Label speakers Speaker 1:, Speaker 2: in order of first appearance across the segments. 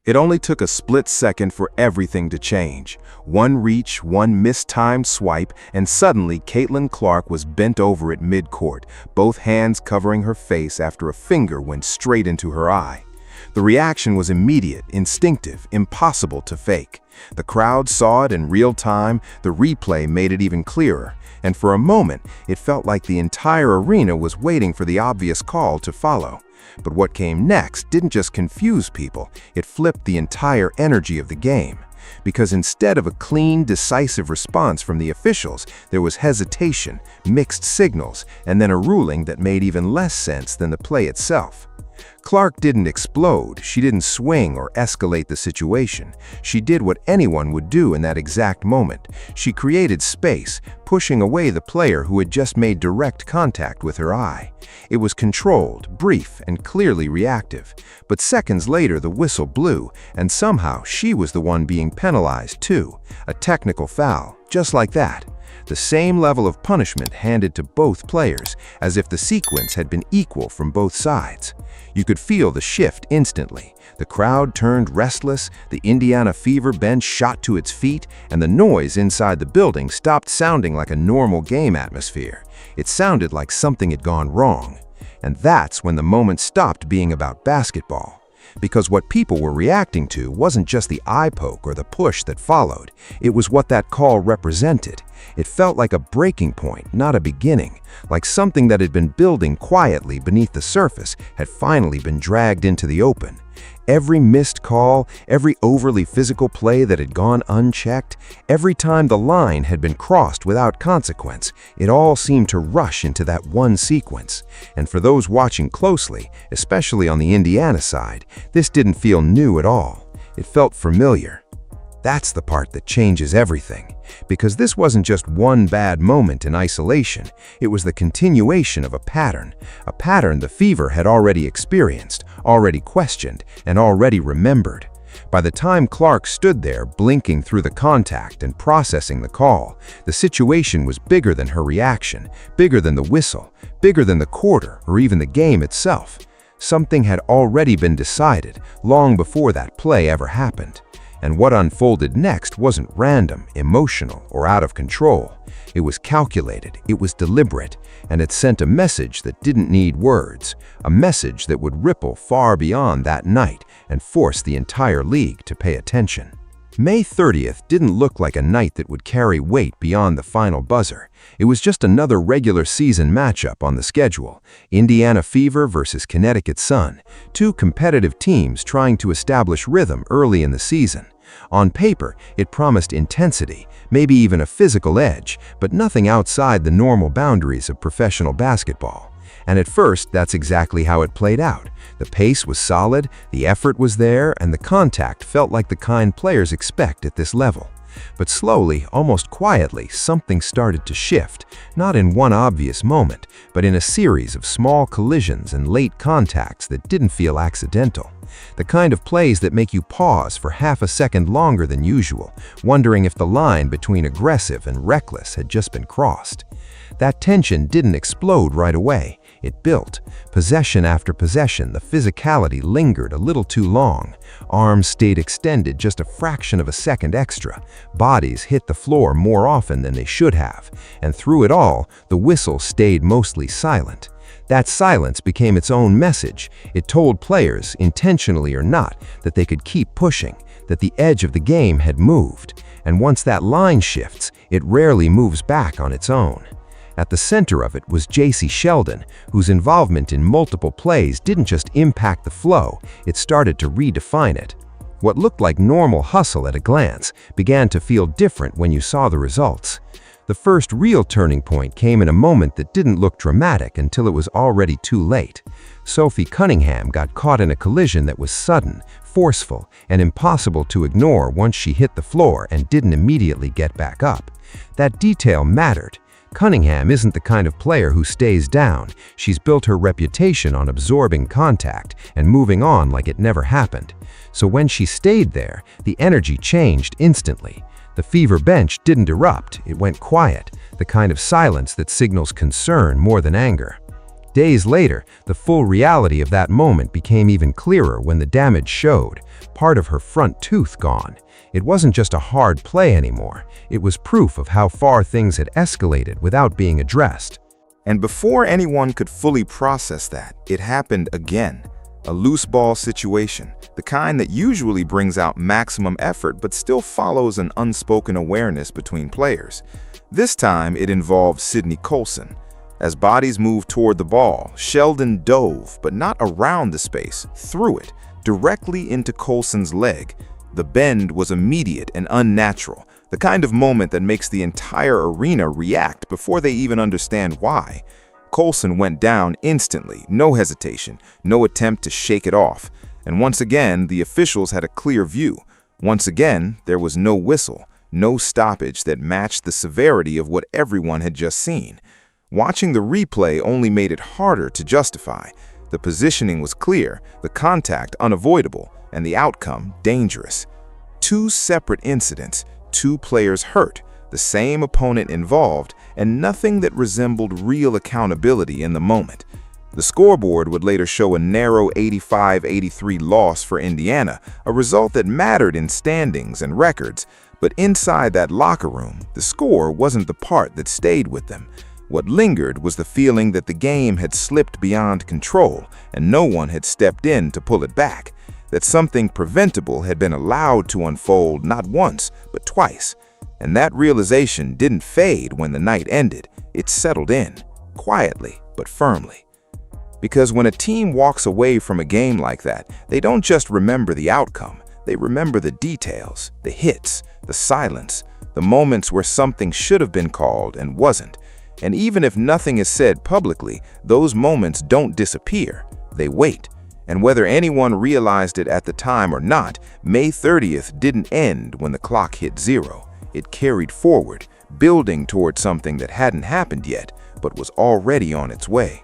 Speaker 1: It only took a split second for everything to change. One reach, one mistimed swipe, and suddenly Caitlin Clark was bent over at midcourt, both hands covering her face after a finger went straight into her eye. The reaction was immediate, instinctive, impossible to fake. The crowd saw it in real time, the replay made it even clearer, and for a moment, it felt like the entire arena was waiting for the obvious call to follow. But what came next didn't just confuse people, it flipped the entire energy of the game. Because instead of a clean, decisive response from the officials, there was hesitation, mixed signals, and then a ruling that made even less sense than the play itself. Clark didn't explode, she didn't swing or escalate the situation. She did what anyone would do in that exact moment. She created space, pushing away the player who had just made direct contact with her eye. It was controlled, brief, and clearly reactive. But seconds later, the whistle blew, and somehow she was the one being penalized too. A technical foul, just like that. The same level of punishment handed to both players, as if the sequence had been equal from both sides. You could feel the shift instantly. The crowd turned restless, the Indiana Fever bench shot to its feet, and the noise inside the building stopped sounding like a normal game atmosphere. It sounded like something had gone wrong. And that's when the moment stopped being about basketball. Because what people were reacting to wasn't just the eye poke or the push that followed, it was what that call represented. It felt like a breaking point, not a beginning, like something that had been building quietly beneath the surface had finally been dragged into the open. Every missed call, every overly physical play that had gone unchecked, every time the line had been crossed without consequence, it all seemed to rush into that one sequence. And for those watching closely, especially on the Indiana side, this didn't feel new at all. It felt familiar. That's the part that changes everything. Because this wasn't just one bad moment in isolation, it was the continuation of a pattern the Fever had already experienced, already questioned, and already remembered. By the time Clark stood there, blinking through the contact and processing the call, the situation was bigger than her reaction, bigger than the whistle, bigger than the quarter, or even the game itself. Something had already been decided, long before that play ever happened. And what unfolded next wasn't random, emotional, or out of control. It was calculated, it was deliberate, and it sent a message that didn't need words, a message that would ripple far beyond that night and force the entire league to pay attention. May 30th didn't look like a night that would carry weight beyond the final buzzer. It was just another regular season matchup on the schedule. Indiana Fever versus Connecticut Sun, two competitive teams trying to establish rhythm early in the season. On paper, it promised intensity, maybe even a physical edge, but nothing outside the normal boundaries of professional basketball. And at first, that's exactly how it played out. The pace was solid, the effort was there, and the contact felt like the kind players expect at this level. But slowly, almost quietly, something started to shift, not in one obvious moment, but in a series of small collisions and late contacts that didn't feel accidental. The kind of plays that make you pause for half a second longer than usual, wondering if the line between aggressive and reckless had just been crossed. That tension didn't explode right away. It built. Possession after possession, the physicality lingered a little too long. Arms stayed extended just a fraction of a second extra. Bodies hit the floor more often than they should have. And through it all, the whistle stayed mostly silent. That silence became its own message. It told players, intentionally or not, that they could keep pushing, that the edge of the game had moved. And once that line shifts, it rarely moves back on its own. At the center of it was Jacy Sheldon, whose involvement in multiple plays didn't just impact the flow, it started to redefine it. What looked like normal hustle at a glance began to feel different when you saw the results. The first real turning point came in a moment that didn't look dramatic until it was already too late. Sophie Cunningham got caught in a collision that was sudden, forceful, and impossible to ignore once she hit the floor and didn't immediately get back up. That detail mattered. Cunningham isn't the kind of player who stays down. She's built her reputation on absorbing contact and moving on like it never happened. So when she stayed there, the energy changed instantly. The Fever bench didn't erupt, it went quiet, the kind of silence that signals concern more than anger.
Speaker 2: Days later, the full reality of that moment became even clearer when the damage showed. Part of her front tooth gone. It wasn't just a hard play anymore. It was proof of how far things had escalated without being addressed.
Speaker 1: And before anyone could fully process that, it happened again. A loose ball situation, the kind that usually brings out maximum effort but still follows an unspoken awareness between players. This time, it involved Sydney Colson. As bodies moved toward the ball, Sheldon dove, but not around the space, through it, directly into Colson's leg. The bend was immediate and unnatural, the kind of moment that makes the entire arena react before they even understand why. Colson went down instantly, no hesitation, no attempt to shake it off. And once again, the officials had a clear view. Once again, there was no whistle, no stoppage that matched the severity of what everyone had just seen. Watching the replay only made it harder to justify. The positioning was clear, the contact unavoidable, and the outcome dangerous. Two separate incidents, two players hurt, the same opponent involved, and nothing that resembled real accountability in the moment. The scoreboard would later show a narrow 85-83 loss for Indiana, a result that mattered in standings and records. But inside that locker room, the score wasn't the part that stayed with them. What lingered was the feeling that the game had slipped beyond control and no one had stepped in to pull it back, that something preventable had been allowed to unfold not once, but twice. And that realization didn't fade when the night ended. It settled in, quietly but firmly. Because when a team walks away from a game like that, they don't just remember the outcome, they remember the details, the hits, the silence, the moments where something should have been called and wasn't. And even if nothing is said publicly, those moments don't disappear. They wait. And whether anyone realized it at the time or not, May 30th didn't end when the clock hit 0. It carried forward, building toward something that hadn't happened yet, but was already on its way.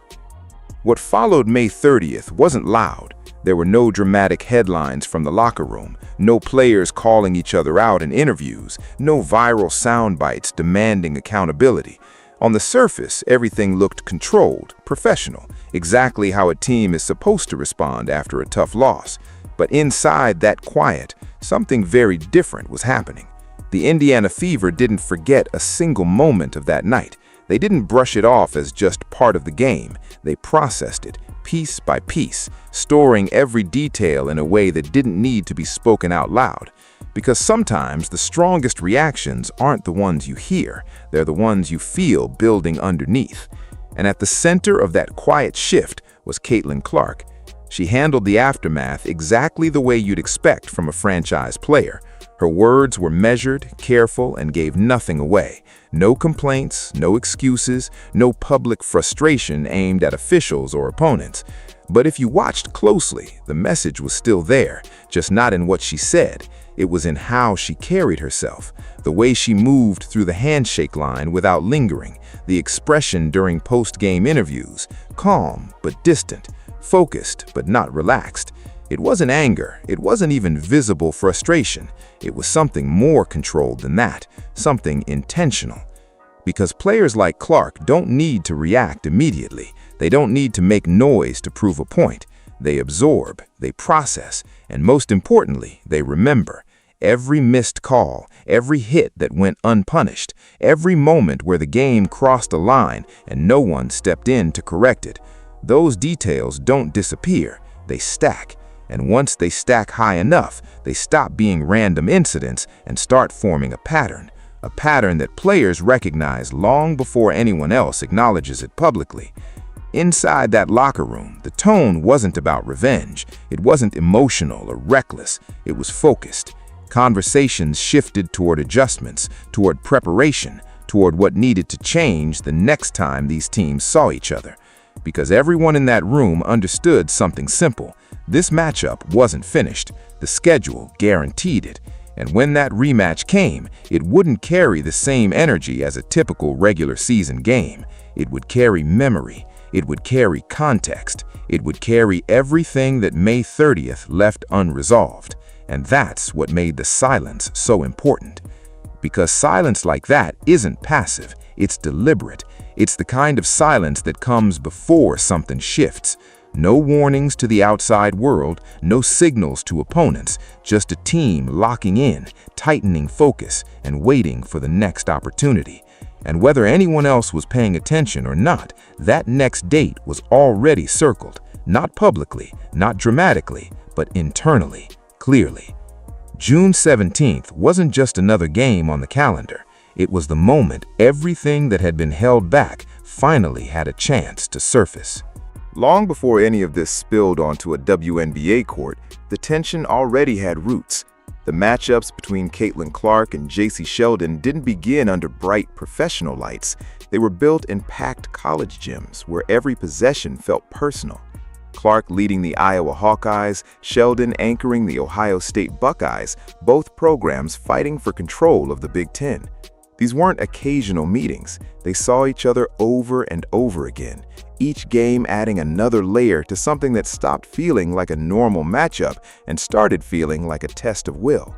Speaker 1: What followed May 30th wasn't loud. There were no dramatic headlines from the locker room, no players calling each other out in interviews, no viral sound bites demanding accountability. On the surface, everything looked controlled, professional, exactly how a team is supposed to respond after a tough loss. But inside that quiet, something very different was happening. The Indiana Fever didn't forget a single moment of that night. They didn't brush it off as just part of the game. They processed it, piece by piece, storing every detail in a way that didn't need to be spoken out loud. Because sometimes the strongest reactions aren't the ones you hear, they're the ones you feel building underneath. And at the center of that quiet shift was Caitlin Clark. She handled the aftermath exactly the way you'd expect from a franchise player. Her words were measured, careful, and gave nothing away. No complaints, no excuses, no public frustration aimed at officials or opponents. But if you watched closely, the message was still there, just not in what she said. It was in how she carried herself, the way she moved through the handshake line without lingering, the expression during post-game interviews, calm but distant, focused but not relaxed. It wasn't anger, it wasn't even visible frustration. It was something more controlled than that, something intentional. Because players like Clark don't need to react immediately. They don't need to make noise to prove a point. They absorb, they process, and most importantly, they remember. Every missed call, every hit that went unpunished, every moment where the game crossed a line and no one stepped in to correct it. Those details don't disappear, they stack. And once they stack high enough, they stop being random incidents and start forming a pattern that players recognize long before anyone else acknowledges it publicly. Inside that locker room, the tone wasn't about revenge. It wasn't emotional or reckless. It was focused. Conversations shifted toward adjustments, toward preparation, toward what needed to change the next time these teams saw each other. Because everyone in that room understood something simple. This matchup wasn't finished. The schedule guaranteed it. And when that rematch came, it wouldn't carry the same energy as a typical regular season game. It would carry memory. It would carry context. It would carry everything that May 30th left unresolved. And that's what made the silence so important. Because silence like that isn't passive, it's deliberate. It's the kind of silence that comes before something shifts. No warnings to the outside world, no signals to opponents, just a team locking in, tightening focus, and waiting for the next opportunity. And whether anyone else was paying attention or not, that next date was already circled, not publicly, not dramatically, but internally, clearly. June 17th wasn't just another game on the calendar. It was the moment everything that had been held back finally had a chance to surface.
Speaker 3: Long before any of this spilled onto a WNBA court, the tension already had roots. The matchups between Clark and Jacy Sheldon didn't begin under bright professional lights. They were built in packed college gyms where every possession felt personal. Clark leading the Iowa Hawkeyes, Sheldon anchoring the Ohio State Buckeyes, both programs fighting for control of the Big Ten. These weren't occasional meetings. They saw each other over and over again, each game adding another layer to something that stopped feeling like a normal matchup and started feeling like a test of will.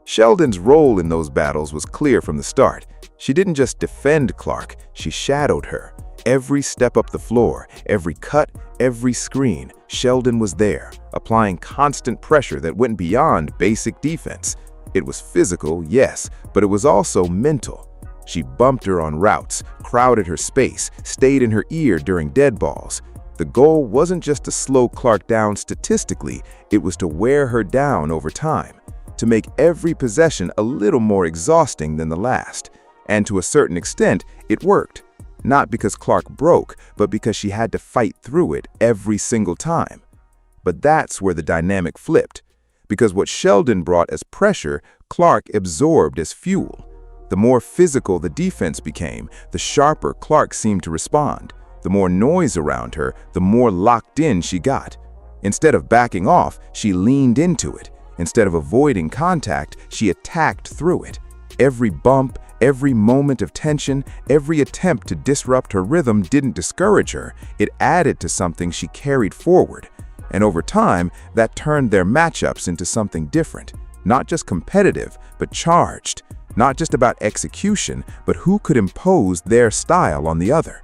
Speaker 3: Sheldon's role in those battles was clear from the start. She didn't just defend Clark, she shadowed her. Every step up the floor, every cut, every screen, Sheldon was there, applying constant pressure that went beyond basic defense. It was physical, yes, but it was also mental. She bumped her on routes, crowded her space, stayed in her ear during dead balls. The goal wasn't just to slow Clark down statistically, it was to wear her down over time, to make every possession a little more exhausting than the last. And to a certain extent, it worked. Not because Clark broke, but because she had to fight through it every single time. But that's where the dynamic flipped. Because what Sheldon brought as pressure, Clark absorbed as fuel. The more physical the defense became, the sharper Clark seemed to respond. The more noise around her, the more locked in she got. Instead of backing off, she leaned into it. Instead of avoiding contact, she attacked through it. Every bump, every moment of tension, every attempt to disrupt her rhythm didn't discourage her. It added to something she carried forward. And over time, that turned their matchups into something different. Not just competitive, but charged. Not just about execution, but who could impose their style on the other.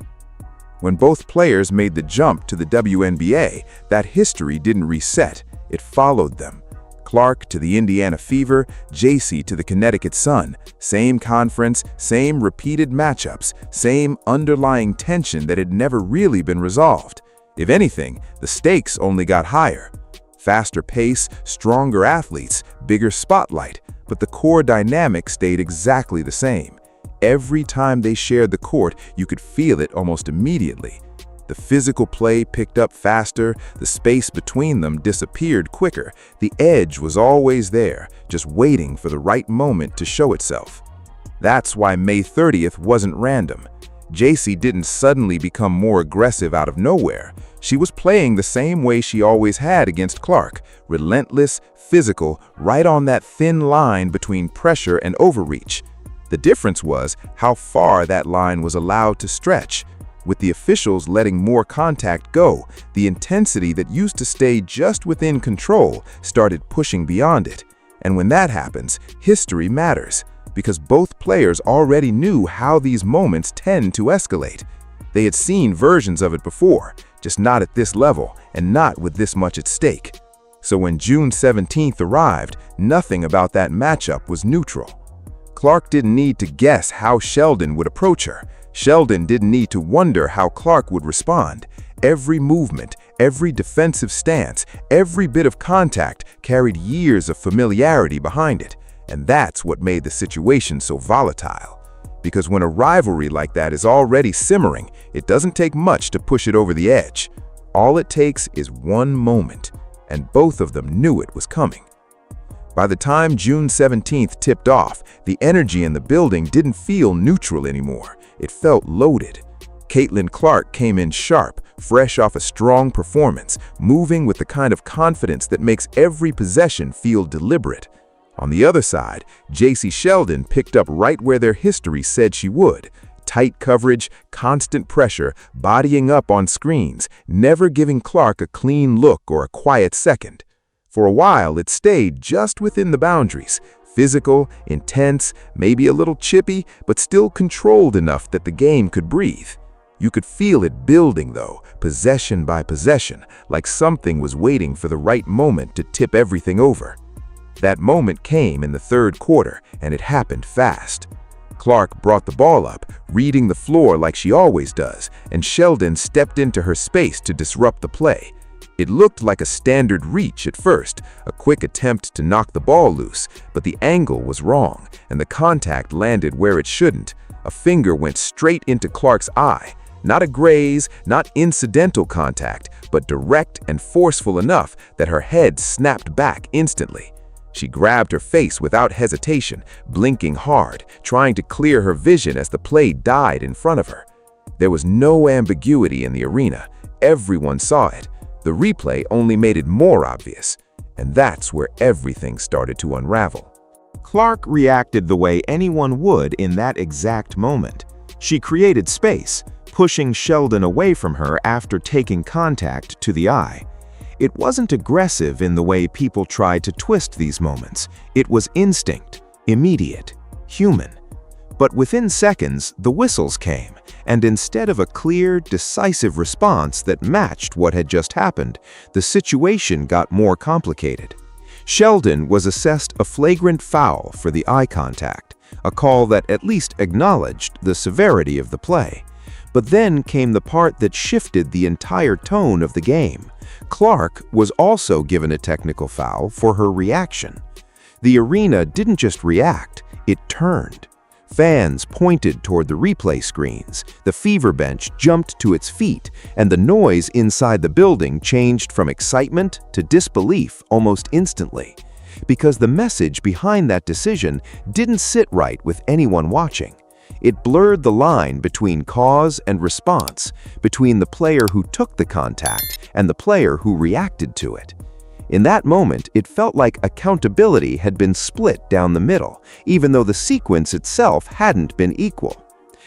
Speaker 3: When both players made the jump to the WNBA, that history didn't reset. It followed them. Clark to the Indiana Fever, Jacy to the Connecticut Sun. Same conference, same repeated matchups, same underlying tension that had never really been resolved. If anything, the stakes only got higher. Faster pace, stronger athletes, bigger spotlight, but the core dynamic stayed exactly the same. Every time they shared the court, you could feel it almost immediately. The physical play picked up faster, the space between them disappeared quicker. The edge was always there, just waiting for the right moment to show itself. That's why May 30th wasn't random. Jacy didn't suddenly become more aggressive out of nowhere. She was playing the same way she always had against Clark, relentless, physical, right on that thin line between pressure and overreach. The difference was how far that line was allowed to stretch. With the officials letting more contact go, the intensity that used to stay just within control started pushing beyond it. And when that happens, history matters, because both players already knew how these moments tend to escalate. They had seen versions of it before, just not at this level and not with this much at stake. So when June 17th arrived, nothing about that matchup was neutral. Clark didn't need to guess how Sheldon would approach her. Sheldon didn't need to wonder how Clark would respond. Every movement, every defensive stance, every bit of contact carried years of familiarity behind it. And that's what made the situation so volatile. Because when a rivalry like that is already simmering, it doesn't take much to push it over the edge. All it takes is one moment, and both of them knew it was coming. By the time June 17th tipped off, the energy in the building didn't feel neutral anymore. It felt loaded. Clark came in sharp, fresh off a strong performance, moving with the kind of confidence that makes every possession feel deliberate. On the other side, Jacy Sheldon picked up right where their history said she would. Tight coverage, constant pressure, bodying up on screens, never giving Clark a clean look or a quiet second. For a while, it stayed just within the boundaries, Physical, intense, maybe a little chippy, but still controlled enough that the game could breathe. You could feel it building, though, possession by possession, like something was waiting for the right moment to tip everything over. That moment came in the third quarter, and it happened fast. Clark brought the ball up, reading the floor like she always does, and Sheldon stepped into her space to disrupt the play. It looked like a standard reach at first, a quick attempt to knock the ball loose, but the angle was wrong, and the contact landed where it shouldn't. A finger went straight into Clark's eye. Not a graze, not incidental contact, but direct and forceful enough that her head snapped back instantly. She grabbed her face without hesitation, blinking hard, trying to clear her vision as the play died in front of her. There was no ambiguity in the arena. Everyone saw it. The replay only made it more obvious. And that's where everything started to unravel.
Speaker 1: Clark reacted the way anyone would in that exact moment. She created space, pushing Sheldon away from her after taking contact to the eye. It wasn't aggressive in the way people try to twist these moments. It was instinct, immediate, human. But within seconds, the whistles came, and instead of a clear, decisive response that matched what had just happened, the situation got more complicated. Sheldon was assessed a flagrant foul for the eye contact, a call that at least acknowledged the severity of the play. But then came the part that shifted the entire tone of the game. Clark was also given a technical foul for her reaction. The arena didn't just react, it turned. Fans pointed toward the replay screens, the fever bench jumped to its feet, and the noise inside the building changed from excitement to disbelief almost instantly. Because the message behind that decision didn't sit right with anyone watching. It blurred the line between cause and response, between the player who took the contact and the player who reacted to it. In that moment, it felt like accountability had been split down the middle, even though the sequence itself hadn't been equal.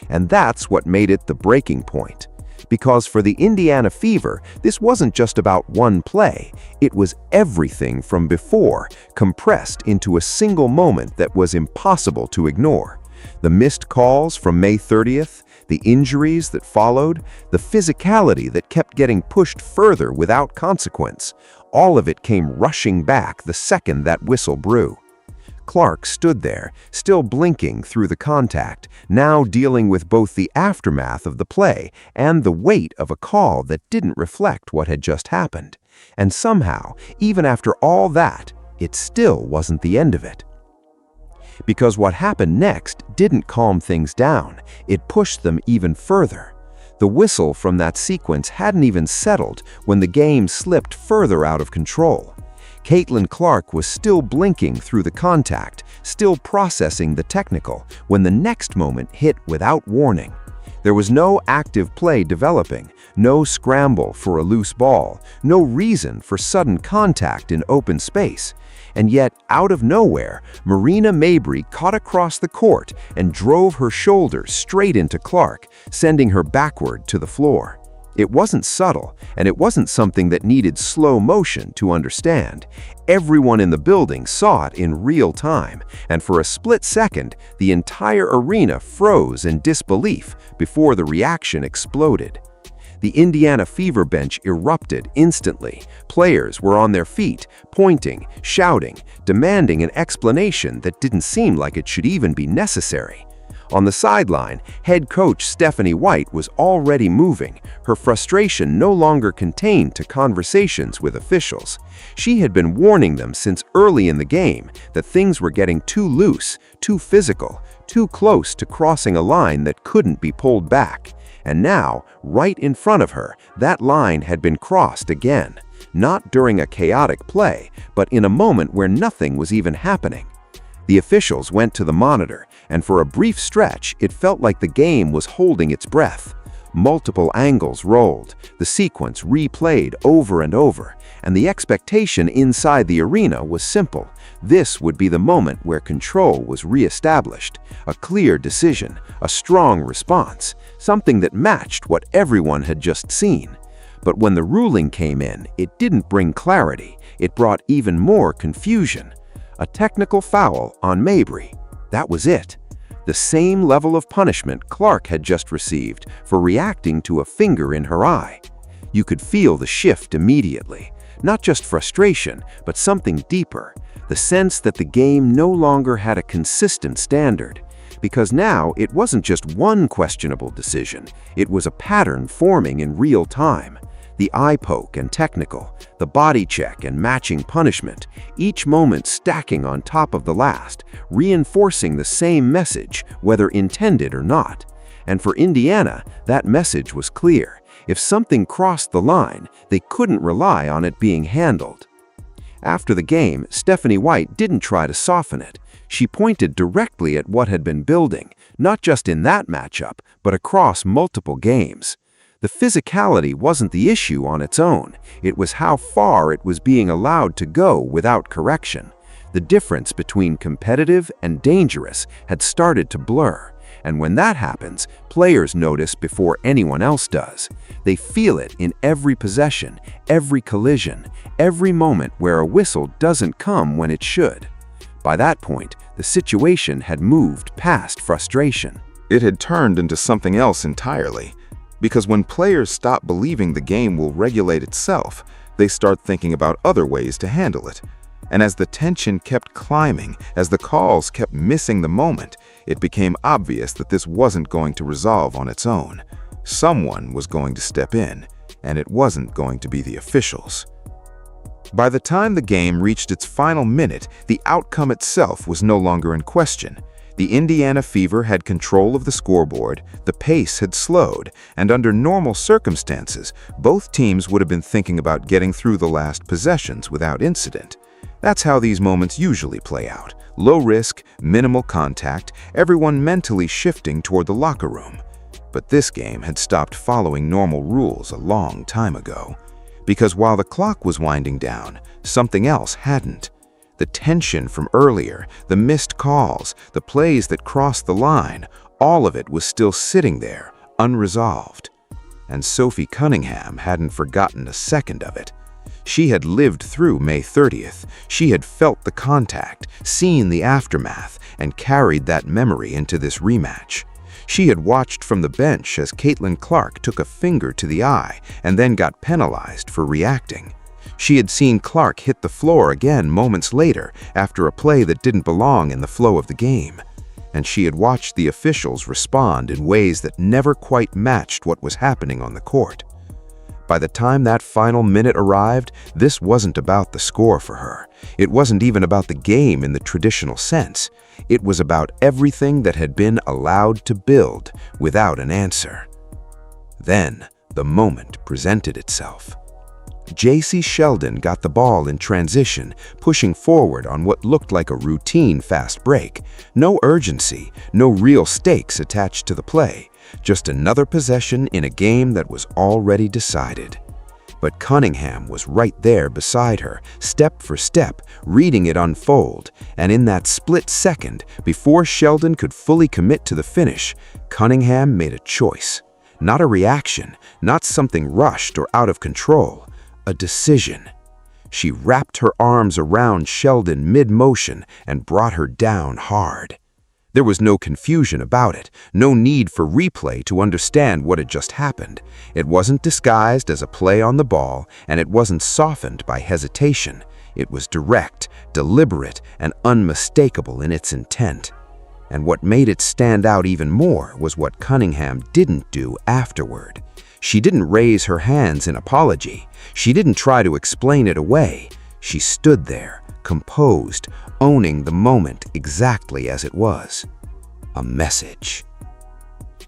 Speaker 1: And that's what made it the breaking point. Because for the Indiana Fever, this wasn't just about one play, it was everything from before, compressed into a single moment that was impossible to ignore. The missed calls from May 30th, the injuries that followed, the physicality that kept getting pushed further without consequence, all of it came rushing back the second that whistle blew. Clark stood there, still blinking through the contact, now dealing with both the aftermath of the play and the weight of a call that didn't reflect what had just happened. And somehow, even after all that, it still wasn't the end of it. Because what happened next didn't calm things down, it pushed them even further. The whistle from that sequence hadn't even settled when the game slipped further out of control. Caitlin Clark was still blinking through the contact, still processing the technical, when the next moment hit without warning. There was no active play developing, no scramble for a loose ball, no reason for sudden contact in open space. And yet, out of nowhere, Marina Mabrey caught across the court and drove her shoulder straight into Clark, sending her backward to the floor. It wasn't subtle, and it wasn't something that needed slow motion to understand. Everyone in the building saw it in real time, and for a split second, the entire arena froze in disbelief before the reaction exploded. The Indiana Fever bench erupted instantly. Players were on their feet, pointing, shouting, demanding an explanation that didn't seem like it should even be necessary. On the sideline, head coach Stephanie White was already moving, her frustration no longer contained to conversations with officials. She had been warning them since early in the game that things were getting too loose, too physical, too close to crossing a line that couldn't be pulled back. And now, right in front of her, that line had been crossed again. Not during a chaotic play, but in a moment where nothing was even happening. The officials went to the monitor, and for a brief stretch, it felt like the game was holding its breath. Multiple angles rolled, the sequence replayed over and over, and the expectation inside the arena was simple. This would be the moment where control was re-established, a clear decision, a strong response, something that matched what everyone had just seen. But when the ruling came in, it didn't bring clarity, it brought even more confusion.
Speaker 2: A technical foul on Mabrey. That was it. The same level of punishment Clark had just received for reacting to a finger in her eye. You could feel the shift immediately. Not just frustration, but something deeper. The sense that the game no longer had a consistent standard. Because now it wasn't just one questionable decision, it was a pattern forming in real time. The eye poke and technical, the body check and matching punishment, each moment stacking on top of the last, reinforcing the same message, whether intended or not. And for Indiana, that message was clear. If something crossed the line, they couldn't rely on it being handled. After the game, Stephanie White didn't try to soften it. She pointed directly at what had been building, not just in that matchup, but across multiple games. The physicality wasn't the issue on its own. It was how far it was being allowed to go without correction. The difference between competitive and dangerous had started to blur. And when that happens, players notice before anyone else does. They feel it in every possession, every collision, every moment where a whistle doesn't come when it should. By that point, the situation had moved past frustration.
Speaker 3: It had turned into something else entirely. Because when players stop believing the game will regulate itself, they start thinking about other ways to handle it. And as the tension kept climbing, as the calls kept missing the moment, it became obvious that this wasn't going to resolve on its own. Someone was going to step in, and it wasn't going to be the officials. By the time the game reached its final minute, the outcome itself was no longer in question. The Indiana Fever had control of the scoreboard, the pace had slowed, and under normal circumstances, both teams would have been thinking about getting through the last possessions without incident. That's how these moments usually play out. Low risk, minimal contact, everyone mentally shifting toward the locker room. But this game had stopped following normal rules a long time ago. Because while the clock was winding down, something else hadn't. The tension from earlier, the missed calls, the plays that crossed the line, all of it was still sitting there, unresolved. And Sophie Cunningham hadn't forgotten a second of it. She had lived through May 30th. She had felt the contact, seen the aftermath, and carried that memory into this rematch. She had watched from the bench as Caitlin Clark took a finger to the eye and then got penalized for reacting. She had seen Clark hit the floor again moments later after a play that didn't belong in the flow of the game. And she had watched the officials respond in ways that never quite matched what was happening on the court. By the time that final minute arrived, this wasn't about the score for her. It wasn't even about the game in the traditional sense. It was about everything that had been allowed to build without an answer. Then, the moment presented itself. Jacy Sheldon got the ball in transition, pushing forward on what looked like a routine fast break. No urgency, no real stakes attached to the play. Just another possession in a game that was already decided. But Cunningham was right there beside her, step for step, reading it unfold. And in that split second, before Sheldon could fully commit to the finish, Cunningham made a choice. Not a reaction, not something rushed or out of control. A decision. She wrapped her arms around Sheldon mid-motion and brought her down hard. There was no confusion about it, no need for replay to understand what had just happened. It wasn't disguised as a play on the ball, and it wasn't softened by hesitation. It was direct, deliberate, and unmistakable in its intent. And what made it stand out even more was what Cunningham didn't do afterward. She didn't raise her hands in apology. She didn't try to explain it away. She stood there, composed, owning the moment exactly as it was. A message.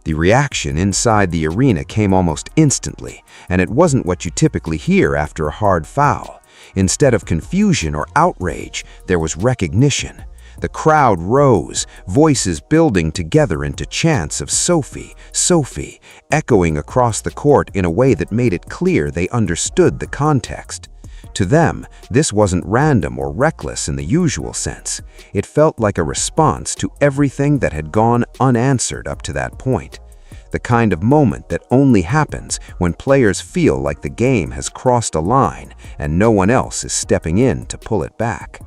Speaker 3: The reaction inside the arena came almost instantly, and it wasn't what you typically hear after a hard foul. Instead of confusion or outrage, there was recognition. The crowd rose, voices building together into chants of Sophie, Sophie, echoing across the court in a way that made it clear they understood the context. To them, this wasn't random or reckless in the usual sense. It felt like a response to everything that had gone unanswered up to that point. The kind of moment that only happens when players feel like the game has crossed a line and no one else is stepping in to pull it back.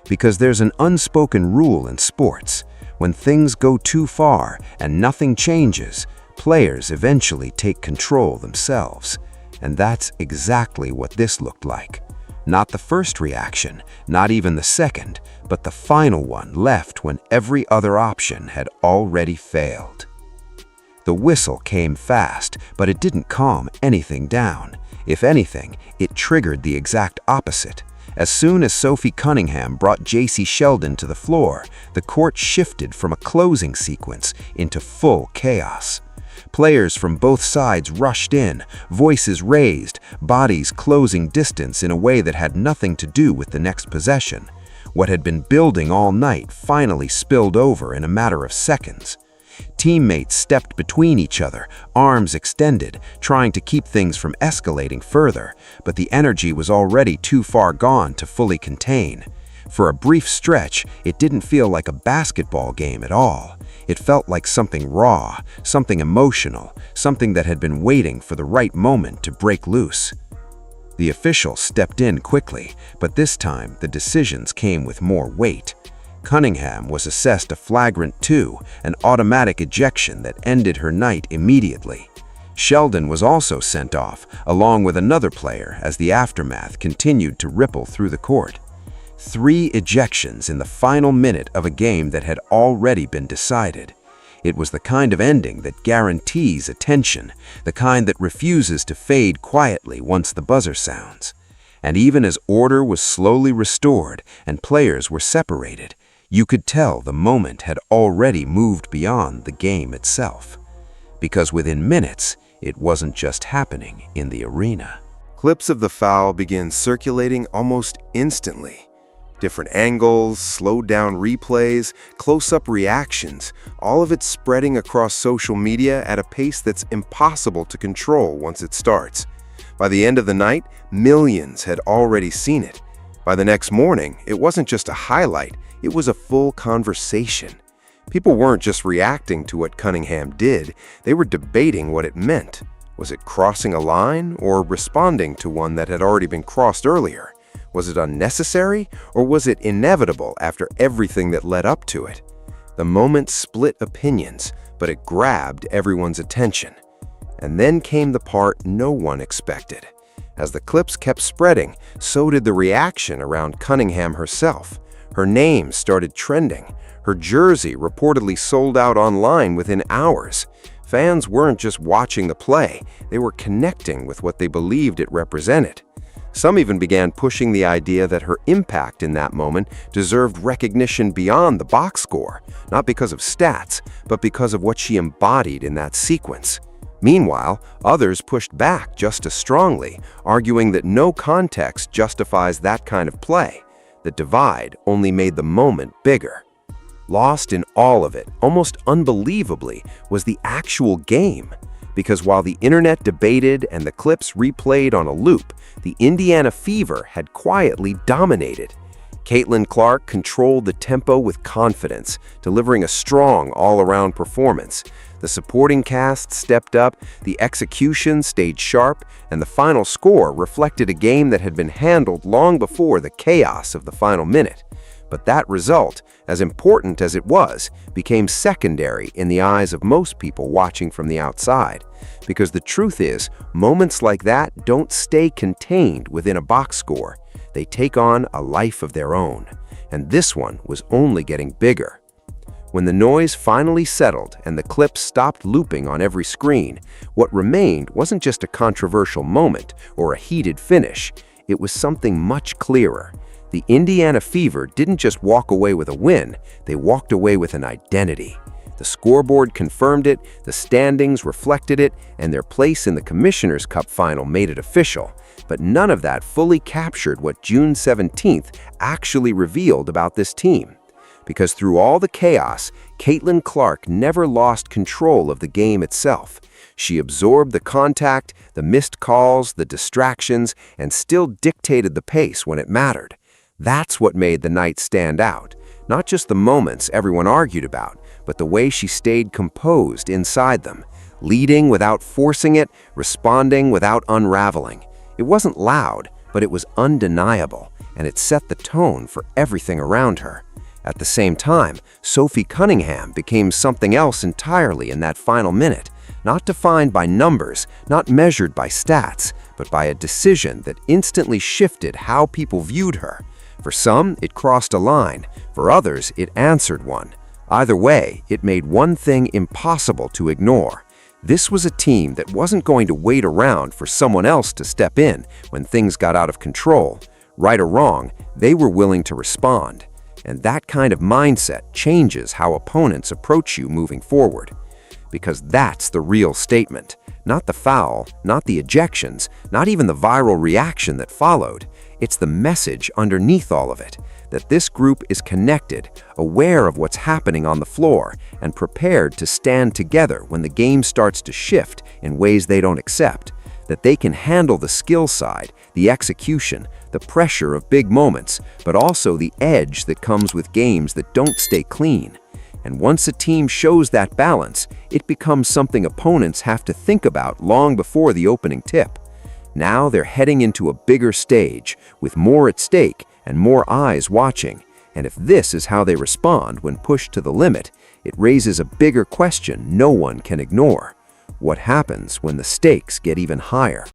Speaker 2: Because there's an unspoken rule in sports. When things go too far and nothing changes, players eventually take control themselves. And that's exactly what this looked like. Not the first reaction, not even the second, but the final one left when every other option had already failed. The whistle came fast, but it didn't calm anything down. If anything, it triggered the exact opposite. As soon as Sophie Cunningham brought Jacy Sheldon to the floor, the court shifted from a closing sequence into full chaos. Players from both sides rushed in, voices raised, bodies closing distance in a way that had nothing to do with the next possession. What had been building all night finally spilled over in a matter of seconds. Teammates stepped between each other, arms extended, trying to keep things from escalating further, but the energy was already too far gone to fully contain. For a brief stretch, it didn't feel like a basketball game at all. It felt like something raw, something emotional, something that had been waiting for the right moment to break loose. The official stepped in quickly, but this time the decisions came with more weight. Cunningham was assessed a flagrant 2, an automatic ejection that ended her night immediately. Sheldon was also sent off, along with another player, as the aftermath continued to ripple through the court. 3 ejections in the final minute of a game that had already been decided. It was the kind of ending that guarantees attention, the kind that refuses to fade quietly once the buzzer sounds. And even as order was slowly restored and players were separated, you could tell the moment had already moved beyond the game itself. Because within minutes, it wasn't just happening in the arena.
Speaker 3: Clips of the foul began circulating almost instantly. Different angles, slowed-down replays, close-up reactions, all of it spreading across social media at a pace that's impossible to control once it starts. By the end of the night, millions had already seen it. By the next morning, it wasn't just a highlight, it was a full conversation. People weren't just reacting to what Cunningham did, they were debating what it meant. Was it crossing a line or responding to one that had already been crossed earlier? Was it unnecessary, or was it inevitable after everything that led up to it? The moment split opinions, but it grabbed everyone's attention. And then came the part no one expected. As the clips kept spreading, so did the reaction around Cunningham herself. Her name started trending. Her jersey reportedly sold out online within hours. Fans weren't just watching the play, they were connecting with what they believed it represented. Some even began pushing the idea that her impact in that moment deserved recognition beyond the box score, not because of stats, but because of what she embodied in that sequence. Meanwhile, others pushed back just as strongly, arguing that no context justifies that kind of play. The divide only made the moment bigger. Lost in all of it, almost unbelievably, was the actual game. Because while the internet debated and the clips replayed on a loop, the Indiana Fever had quietly dominated. Caitlin Clark controlled the tempo with confidence, delivering a strong all-around performance. The supporting cast stepped up, the execution stayed sharp, and the final score reflected a game that had been handled long before the chaos of the final minute. But that result, as important as it was, became secondary in the eyes of most people watching from the outside. Because the truth is, moments like that don't stay contained within a box score. They take on a life of their own. And this one was only getting bigger. When the noise finally settled and the clips stopped looping on every screen, what remained wasn't just a controversial moment or a heated finish. It was something much clearer. The Indiana Fever didn't just walk away with a win, they walked away with an identity. The scoreboard confirmed it, the standings reflected it, and their place in the Commissioner's Cup final made it official. But none of that fully captured what June 17th actually revealed about this team. Because through all the chaos, Caitlin Clark never lost control of the game itself. She absorbed the contact, the missed calls, the distractions, and still dictated the pace when it mattered. That's what made the night stand out. Not just the moments everyone argued about, but the way she stayed composed inside them, leading without forcing it, responding without unraveling. It wasn't loud, but it was undeniable.
Speaker 2: and it set the tone for everything around her. At the same time, Sophie Cunningham became something else entirely in that final minute, not defined by numbers, not measured by stats, but by a decision that instantly shifted how people viewed her. For some, it crossed a line. For others, it answered one. Either way, it made one thing impossible to ignore. This was a team that wasn't going to wait around for someone else to step in when things got out of control. Right or wrong, they were willing to respond. And that kind of mindset changes how opponents approach you moving forward. Because that's the real statement. Not the foul, not the ejections, not even the viral reaction that followed. It's the message underneath all of it, that this group is connected, aware of what's happening on the floor, and prepared to stand together when the game starts to shift in ways they don't accept. That they can handle the skill side, the execution, the pressure of big moments, but also the edge that comes with games that don't stay clean. And once a team shows that balance, it becomes something opponents have to think about long before the opening tip. Now they're heading into a bigger stage, with more at stake and more eyes watching. And if this is how they respond when pushed to the limit, it raises a bigger question no one can ignore. What happens when the stakes get even higher?